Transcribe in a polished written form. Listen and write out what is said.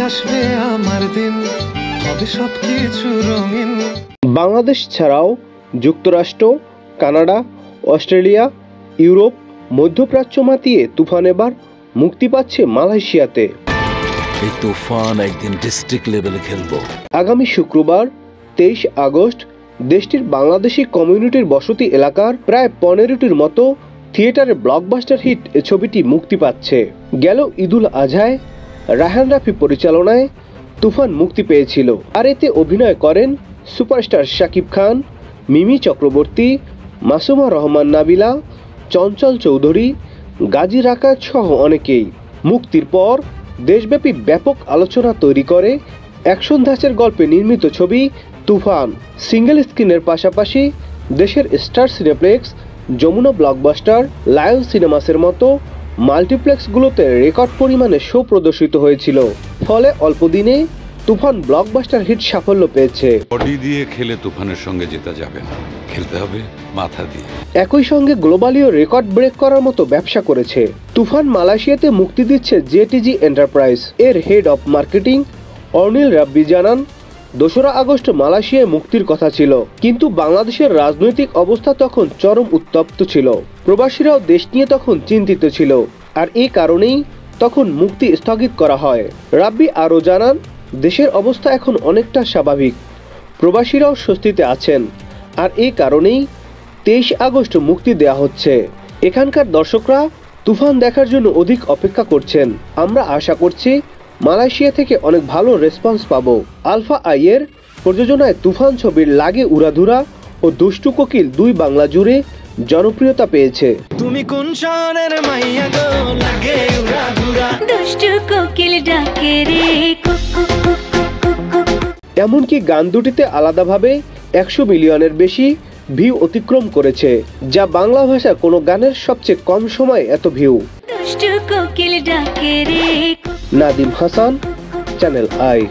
আসবে আমার দিন, হবে সবকিছু রঙিন। বাংলাদেশ ছাড়াও যুক্তরাষ্ট্র, কানাডা, অস্ট্রেলিয়া, ইউরোপ, মধ্যপ্রাচ্য মাতিয়ে তুফান এবার মুক্তি পাচ্ছে মালয়েশিয়াতে। এই তুফান একদিন ডিস্ট্রিক্ট লেভেলে খেলবো। আগামী শুক্রবার 23 আগস্ট দেশটির বাংলাদেশি কমিউনিটির বসতি এলাকার প্রায় 15টির মতো থিয়েটারে ব্লকবাস্টার হিট এ ছবিটি মুক্তি পাচ্ছে। গেল ঈদুল আজহায় রায়হান রাফি পরিচালনায় তুফান মুক্তি পেয়েছিল, আর এতে অভিনয় করেন সুপারস্টার শাকিব খান, মিমি চক্রবর্তী, মাসুমা রহমান নাবিলা, চঞ্চল চৌধুরী, গাজী রাকাত সহ অনেকেই। মুক্তির পর দেশব্যাপী ব্যাপক আলোচনা তৈরি করে অ্যাকশন ধাঁচের গল্পে নির্মিত ছবি তুফান। সিঙ্গেল স্ক্রিনের পাশাপাশি দেশের star cineplex, Jamuna blockbuster, lion সিনেমাসের মতো মাল্টিপ্লেক্সগুলোতে রেকর্ড পরিমাণে শো প্রদর্শিত হয়েছিল, ফলে অল্প দিনে তুফান ব্লকবাস্টার হিট সাফল্য পেয়েছে। বডি দিয়ে খেলে তুফানের সঙ্গে জেতা যাবে না, খেলতে হবে মাথা দিয়ে। একই সঙ্গে গ্লোবালিও রেকর্ড ব্রেক করার মতো ব্যবসা করেছে। তুফান মালয়েশিয়াতে মুক্তি দিচ্ছে জেটিজি এন্টারপ্রাইজ এর হেড অব মার্কেটিং অর্নিল রাব্বি জানান, 2রা আগস্ট মালয়েশিয়ায় মুক্তির কথা ছিল, কিন্তু বাংলাদেশের রাজনৈতিক অবস্থা তখন চরম উত্তপ্ত ছিল। প্রবাসীরাও দেশ নিয়ে তখন চিন্তিত ছিল, আর এই কারণেই তখন মুক্তি স্থগিত করা হয়। রাব্বি আরও জানান, দেশের অবস্থা এখন অনেকটা স্বাভাবিক, প্রবাসীরাও স্বস্তিতে আছেন, আর এই কারণেই 23 আগস্ট মুক্তি দেয়া হচ্ছে। এখানকার দর্শকরা তুফান দেখার জন্য অধিক অপেক্ষা করছেন। আমরা আশা করছি মালয়েশিয়া থেকে অনেক ভালো রেসপন্স পাবো। আলফা আইয়ের প্রযোজনায় তুফান ছবির লাগে উড়াধুরা ও দুষ্টু কোকিল 2 বাংলা জুড়ে জনপ্রিয়তা পেয়েছে। তুমি কোন শহরের মাইয়া গো, লাগে উড়াধুরা, দুষ্টু কোকিল ডাকে রে কুকু কুকু। এমনকি গান দুটিতে আলাদাভাবে 100 মিলিয়নের বেশি ভিউ অতিক্রম করেছে, যা বাংলা ভাষার কোনো গানের সবচেয়ে কম সময়ে এত ভিউ। দুষ্টু কোকিল ডাকে রে। Nadim Hasan, channel I.